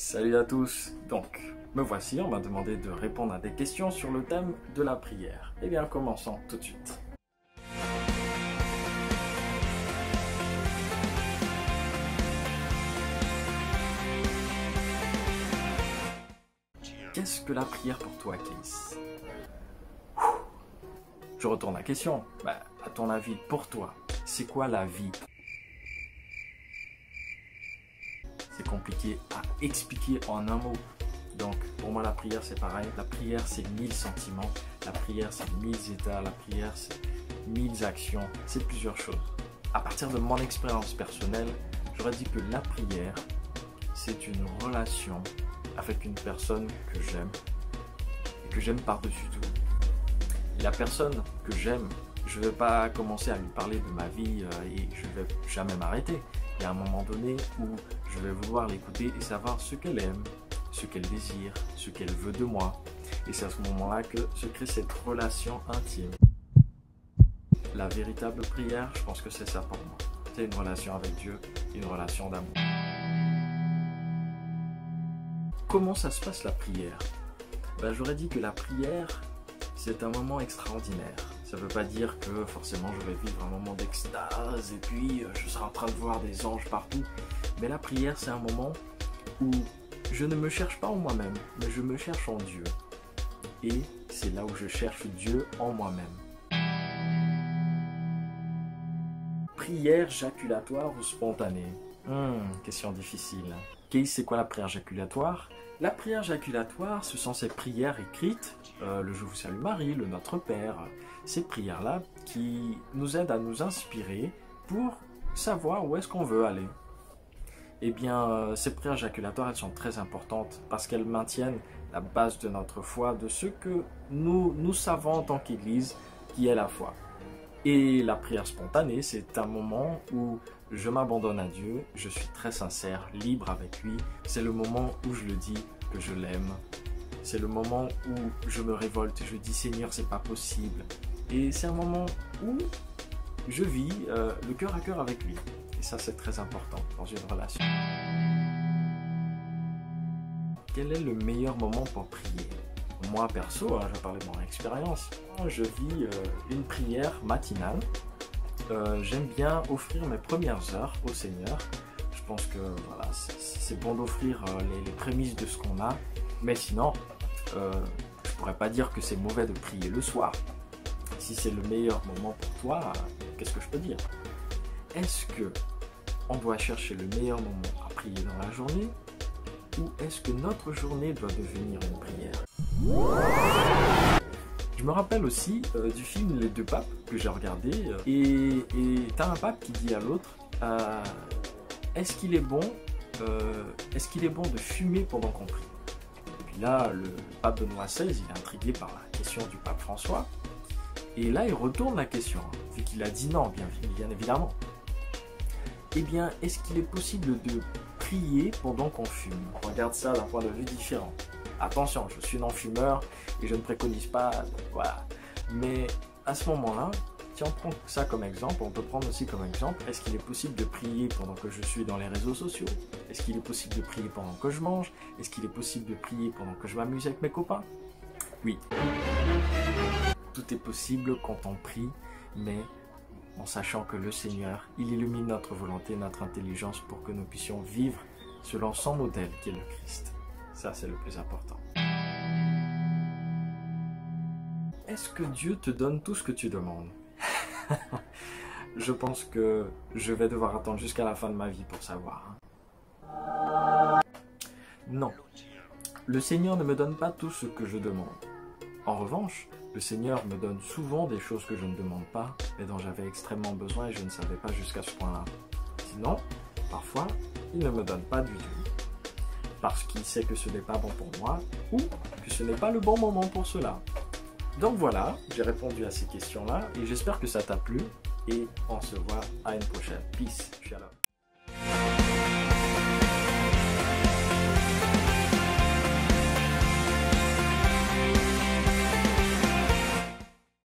Salut à tous. Donc, me voici, on m'a demandé de répondre à des questions sur le thème de la prière. Eh bien, commençons tout de suite. Qu'est-ce que la prière pour toi, Keith? Je retourne la question. À ton avis, pour toi, c'est quoi la vie? C'est compliqué à expliquer en un mot. Donc, pour moi, la prière, c'est pareil. La prière, c'est 1000 sentiments. La prière, c'est 1000 états. La prière, c'est 1000 actions. C'est plusieurs choses. À partir de mon expérience personnelle, j'aurais dit que la prière, c'est une relation avec une personne que j'aime et que j'aime par-dessus tout. Et la personne que j'aime, je ne vais pas commencer à lui parler de ma vie et je ne vais jamais m'arrêter. Il y a un moment donné où je vais vouloir l'écouter et savoir ce qu'elle aime, ce qu'elle désire, ce qu'elle veut de moi. Et c'est à ce moment-là que se crée cette relation intime. La véritable prière, je pense que c'est ça pour moi. C'est une relation avec Dieu, une relation d'amour. Comment ça se passe la prière? J'aurais dit que la prière, c'est un moment extraordinaire. Ça ne veut pas dire que forcément je vais vivre un moment d'extase et puis je serai en train de voir des anges partout. Mais la prière, c'est un moment où je ne me cherche pas en moi-même, mais je me cherche en Dieu. Et c'est là où je cherche Dieu en moi-même. Prière jaculatoire ou spontanée? Question difficile. C'est quoi la prière jaculatoire? La prière jaculatoire, ce sont ces prières écrites, le Je vous salue Marie, le Notre Père, ces prières-là qui nous aident à nous inspirer pour savoir où est-ce qu'on veut aller. Eh bien, ces prières jaculatoires, elles sont très importantes parce qu'elles maintiennent la base de notre foi, de ce que nous savons en tant qu'Église, qui est la foi. Et la prière spontanée, c'est un moment où je m'abandonne à Dieu, je suis très sincère, libre avec lui. C'est le moment où je le dis que je l'aime. C'est le moment où je me révolte, je dis Seigneur, c'est pas possible. Et c'est un moment où je vis le cœur à cœur avec lui. Et ça, c'est très important dans une relation. Quel est le meilleur moment pour prier? Moi, perso, je vais parler de mon expérience. Je vis une prière matinale. J'aime bien offrir mes premières heures au Seigneur. Je pense que voilà, c'est bon d'offrir les prémices de ce qu'on a. Mais sinon, je ne pourrais pas dire que c'est mauvais de prier le soir. Si c'est le meilleur moment pour toi, qu'est-ce que je peux dire? Est-ce qu'on doit chercher le meilleur moment à prier dans la journée? Ou est-ce que notre journée doit devenir une prière? Je me rappelle aussi du film Les Deux Papes que j'ai regardé et t'as un pape qui dit à l'autre est-ce qu'il est bon de fumer pendant qu'on prie? Et puis là, le pape Benoît XVI, il est intrigué par la question du pape François et là il retourne la question, vu qu'il a dit non, bien évidemment. Eh bien, est-ce qu'il est possible de prier pendant qu'on fume? On regarde ça d'un point de vue différent. Attention, je suis non-fumeur et je ne préconise pas, voilà. Mais à ce moment-là, si on prend ça comme exemple, on peut prendre aussi comme exemple, est-ce qu'il est possible de prier pendant que je suis dans les réseaux sociaux? Est-ce qu'il est possible de prier pendant que je mange? Est-ce qu'il est possible de prier pendant que je m'amuse avec mes copains? Oui. Tout est possible quand on prie, mais en sachant que le Seigneur, il illumine notre volonté, notre intelligence pour que nous puissions vivre selon son modèle qui est le Christ. Ça, c'est le plus important. Est-ce que Dieu te donne tout ce que tu demandes? Je pense que je vais devoir attendre jusqu'à la fin de ma vie pour savoir. Non. Le Seigneur ne me donne pas tout ce que je demande. En revanche, le Seigneur me donne souvent des choses que je ne demande pas, mais dont j'avais extrêmement besoin et je ne savais pas jusqu'à ce point-là. Sinon, parfois, il ne me donne pas du tout, parce qu'il sait que ce n'est pas bon pour moi, ou que ce n'est pas le bon moment pour cela. Donc voilà, j'ai répondu à ces questions-là, et j'espère que ça t'a plu, et on se voit à une prochaine. Peace, shalom.